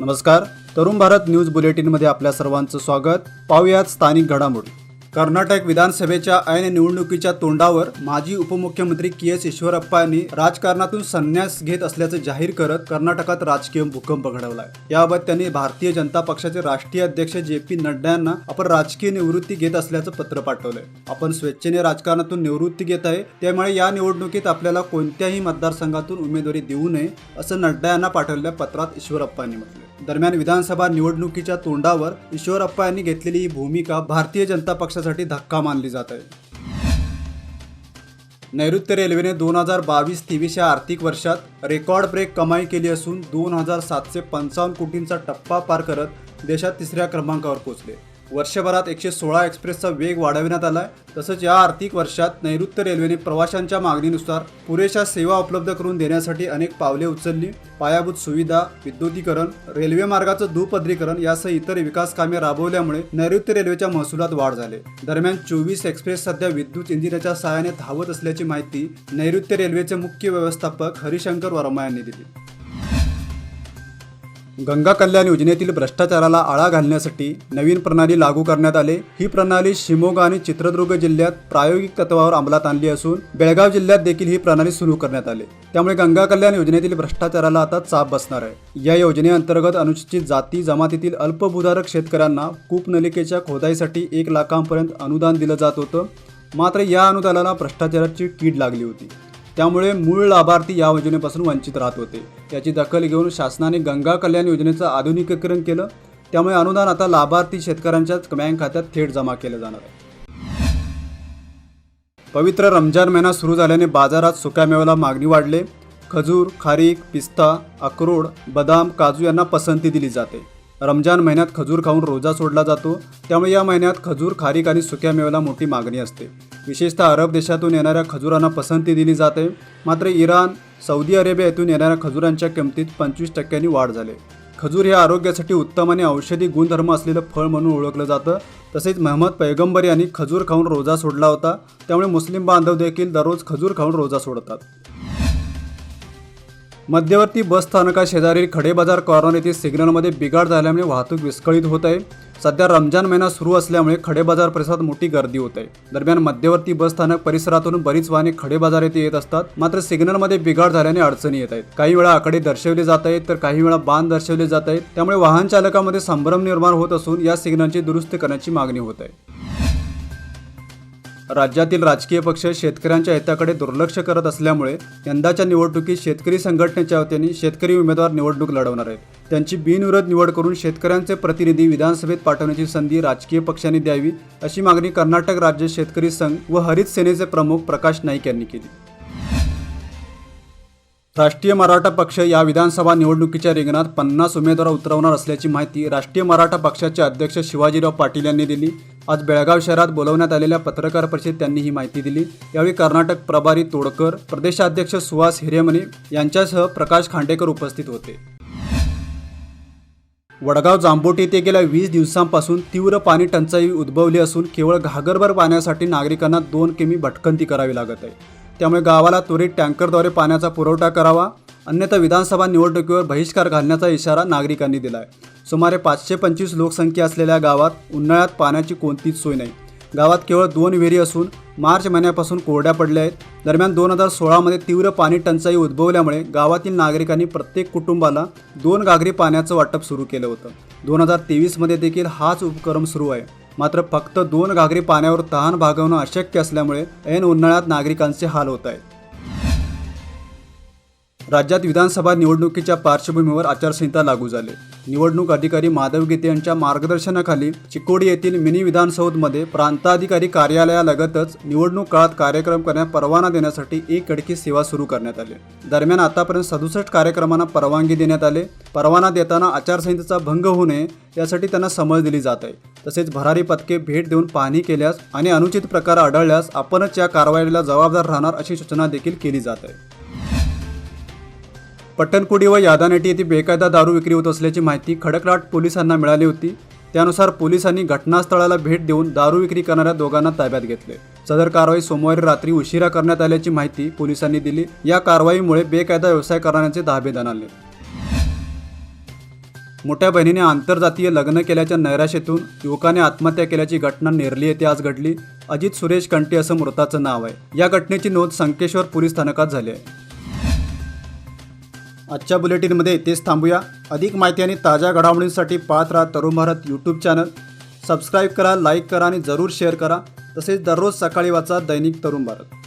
नमस्कार, तरुण भारत न्यूज बुलेटिनमध्ये आपल्या सर्वांचं स्वागत. पाहूयात स्थानिक घडामोडी. कर्नाटक विधानसभेच्या ऐन निवडणुकीच्या तोंडावर माजी उपमुख्यमंत्री के.एस. ईश्वरप्पा यांनी राजकारणातून संन्यास घेत असल्याचं जाहीर करत कर्नाटकात राजकीय भूकंप घडवलाय. याबाबत त्यांनी भारतीय जनता पक्षाचे राष्ट्रीय अध्यक्ष जे.पी. नड्डा यांना आपण राजकीय निवृत्ती घेत असल्याचं पत्र पाठवलंय. आपण स्वेच्छेने राजकारणातून निवृत्ती घेत आहे, त्यामुळे या निवडणुकीत आपल्याला कोणत्याही मतदारसंघातून उमेदवारी देऊ नये असं नड्डा यांना पाठवलेल्या पत्रात ईश्वरप्पा यांनी म्हटलंय. दरम्यान विधानसभा निवडणुकीच्या तोंडावर ईश्वरप्पा यांनी घेतलेली ही भूमिका भारतीय जनता पक्षासाठी धक्का मानली जात आहे. नैऋत्य रेल्वेने 2022-23 या आर्थिक वर्षात रेकॉर्ड ब्रेक कमाई केली असून 2,755 कोटींचा टप्पा पार करत देशात तिसऱ्या क्रमांकावर पोहोचले. वर्षभरात 116 एक्सप्रेसचा वेग वाढविण्यात आलाय. तसंच या आर्थिक वर्षात नैऋत्य रेल्वेने प्रवाशांच्या मागणीनुसार पुरेशा सेवा उपलब्ध करून देण्यासाठी अनेक पावले उचलली. पायाभूत सुविधा, विद्युतीकरण, रेल्वे मार्गाचं दुपदरीकरण यासह इतर विकास कामे राबवल्यामुळे नैऋत्य रेल्वेच्या महसुलात वाढ झाली. दरम्यान 24 एक्सप्रेस सध्या विद्युत इंजिनाच्या सहाय्याने धावत असल्याची माहिती नैऋत्य रेल्वेचे मुख्य व्यवस्थापक हरिशंकर वर्मा यांनी दिली. गंगा कल्याण योजनेतील भ्रष्टाचाराला आळा घालण्यासाठी नवीन प्रणाली लागू करण्यात आली. ही प्रणाली शिमोगा आणि चित्रदुर्ग जिल्ह्यात प्रायोगिक तत्वावर अंमलात आणली असून बेळगाव जिल्ह्यात देखील ही प्रणाली सुरू करण्यात आली. त्यामुळे गंगा कल्याण योजनेतील भ्रष्टाचाराला आता चाप बसणार आहे. या योजनेअंतर्गत अनुसूचित जाती जमातीतील अल्पभूधारक शेतकऱ्यांना कूपनलिकेच्या खोदाईसाठी 1 लाखांपर्यंत अनुदान दिलं जात होतं. मात्र या अनुदानाला भ्रष्टाचाराची कीड लागली होती. त्यामुळे मूळ लाभार्थी या योजनेपासून वंचित राहत होते. याची दखल घेऊन शासनाने गंगा कल्याण योजनेचं आधुनिकीकरण केलं. त्यामुळे अनुदान आता लाभार्थी शेतकऱ्यांच्याच बँक खात्यात थेट जमा केलं जाणार आहे. पवित्र रमजान महिना सुरू झाल्याने बाजारात सुक्यामेव्याला मागणी वाढली. खजूर, खारीक, पिस्ता, अक्रोड, बदाम, काजू यांना पसंती दिली जाते. रमजान महिन्यात खजूर खाऊन रोजा सोडला जातो. त्यामुळे या महिन्यात खजूर, खारीक आणि सुक्यामेव्याला मोठी मागणी असते. विशेषतः अरब देशातून येणाऱ्या खजुरांना पसंती दिली जाते. मात्र इराण, सौदी अरेबिया येथून येणाऱ्या खजुरांच्या किमतीत 25% वाढ झाली. खजूर हे आरोग्यासाठी उत्तम आणि औषधी गुणधर्म असलेलं फळ म्हणून ओळखलं जातं. तसेच महम्मद पैगंबर यांनी खजूर खाऊन रोजा सोडला होता. त्यामुळे मुस्लिम बांधव देखील दररोज खजूर खाऊन रोजा सोडतात. मध्यवर्ती बस स्थानकाशेजारील खडेबाजार कॉर्नर येथे सिग्नलमध्ये बिघाड झाल्यामुळे वाहतूक विस्कळीत होत आहे. सध्या रमजान महिना सुरू असल्यामुळे खडेबाजार परिसरात मोठी गर्दी होत आहे. दरम्यान मध्यवर्ती बस स्थानक परिसरातून बरीच वाहने खडेबाजार येथे येत असतात. मात्र सिग्नलमध्ये बिघाड झाल्याने अडचणी येत आहेत. काही वेळा आकडे दर्शवले जात आहेत तर काही वेळा बाण दर्शवले जात आहेत. त्यामुळे वाहन चालकांमध्ये संभ्रम निर्माण होत असून या सिग्नलची दुरुस्ती करण्याची मागणी होत आहे. राज्यातील राजकीय पक्ष शेतकऱ्यांच्या हिताकडे दुर्लक्ष करत असल्यामुळे यंदाच्या निवडणुकीत शेतकरी संघटनेच्या वतीने शेतकरी उमेदवार निवडणूक लढवणार आहेत. त्यांची बिनविरोध निवड करून शेतकऱ्यांचे प्रतिनिधी विधानसभेत पाठवण्याची संधी राजकीय पक्षांनी द्यावी अशी मागणी कर्नाटक राज्य शेतकरी संघ व हरित सेनेचे प्रमुख प्रकाश नाईक यांनी केली. राष्ट्रीय मराठा पक्ष या विधानसभा निवडणुकीच्या रिंगणात 50 उमेदवार उतरवणार असल्याची माहिती राष्ट्रीय मराठा पक्षाचे अध्यक्ष शिवाजीराव पाटील यांनी दिली. आज बेळगाव शहरात बोलवण्यात आलेल्या पत्रकार परिषदेत त्यांनी ही माहिती दिली. यावेळी कर्नाटक प्रभारी तोडकर, प्रदेशाध्यक्ष सुहास हिरेमने यांच्यासह प्रकाश खांडेकर उपस्थित होते. वडगाव जांभोटी येथे गेल्या 20 दिवसांपासून तीव्र पाणी टंचाई उद्भवली असून केवळ घागरभर पाण्यासाठी नागरिकांना 2 किमी भटकंती करावी लागत आहे. त्यामुळे गावाला त्वरित टँकरद्वारे पाण्याचा पुरवठा करावा, अन्यथा विधानसभा निवडणुकीवर बहिष्कार घालण्याचा इशारा नागरिकांनी दिला आहे. सुमारे 525 लोकसंख्या असलेल्या गावात उन्हाळ्यात पाण्याची कोणतीच सोय नाही. गावात केवळ 2 विहिरी असून मार्च महिन्यापासून कोरड्या पडल्या आहेत. दरम्यान 2016 मध्ये तीव्र पाणी टंचाई उद्भवल्यामुळे गावातील नागरिकांनी प्रत्येक कुटुंबाला 2 घागरी पाण्याचं वाटप सुरू केलं होतं. 2023 मध्ये देखील हाच उपक्रम सुरू आहे. मात्र फक्त 2 घागरी पाण्यावर तहान भागवणं अशक्य असल्यामुळे ऐन उन्हाळ्यात नागरिकांचे हाल होत आहेत. राज्यात विधानसभा निवडणुकीच्या पार्श्वभूमीवर आचारसंहिता लागू झाली. निवडणूक अधिकारी माधव गीते यांच्या मार्गदर्शनाखाली चिकोडी येथील मिनी विधानसौधमध्ये प्रांताधिकारी कार्यालयालगतच निवडणूक काळात कार्यक्रम करण्यास परवाना देण्यासाठी 1 खडकी सेवा सुरू करण्यात आली. दरम्यान आतापर्यंत 67 कार्यक्रमांना परवानगी देण्यात आले. परवाना देताना आचारसंहितेचा भंग होऊ नये यासाठी त्यांना समज दिली जात आहे. तसेच भरारी पथके भेट देऊन पाहणी केल्यास आणि अनुचित प्रकार आढळल्यास आपणच या कारवाईला जबाबदार राहणार अशी सूचना देखील केली जात आहे. पट्टणकुडी व यादानेटी येथे बेकायदा दारू विक्री होत असल्याची माहिती खडकलाट पोलिसांना मिळाली होती. त्यानुसार पोलिसांनी घटनास्थळाला भेट देऊन दारू विक्री करणाऱ्या दोघांना ताब्यात घेतले. सदर कारवाई सोमवारी रात्री उशिरा करण्यात आल्याची माहिती पोलिसांनी दिली. या कारवाईमुळे बेकायदा व्यवसाय करणाऱ्यांचे धाबे दणाणले. मोठ्या बहिणीने आंतरजातीय लग्न केल्याच्या नैराश्यातून युवकाने आत्महत्या केल्याची घटना नेरली येथे आज घडली। अजित सुरेश कंटे असं मृताचं नाव आहे। या घटनेची नोंद संकेश्वर पोलीस स्थानकात झाली आहे। आजच्या बुलेटिनमध्ये तेच थांबूया। अधिक माहिती आणि ताज्या घडामोडींसाठी पाहत राहा Tarun Bharat YouTube channel. Subscribe करा, लाईक करा आणि जरूर शेअर करा। तसेच दररोज सकाळी वाचा दैनिक तरुण भारत।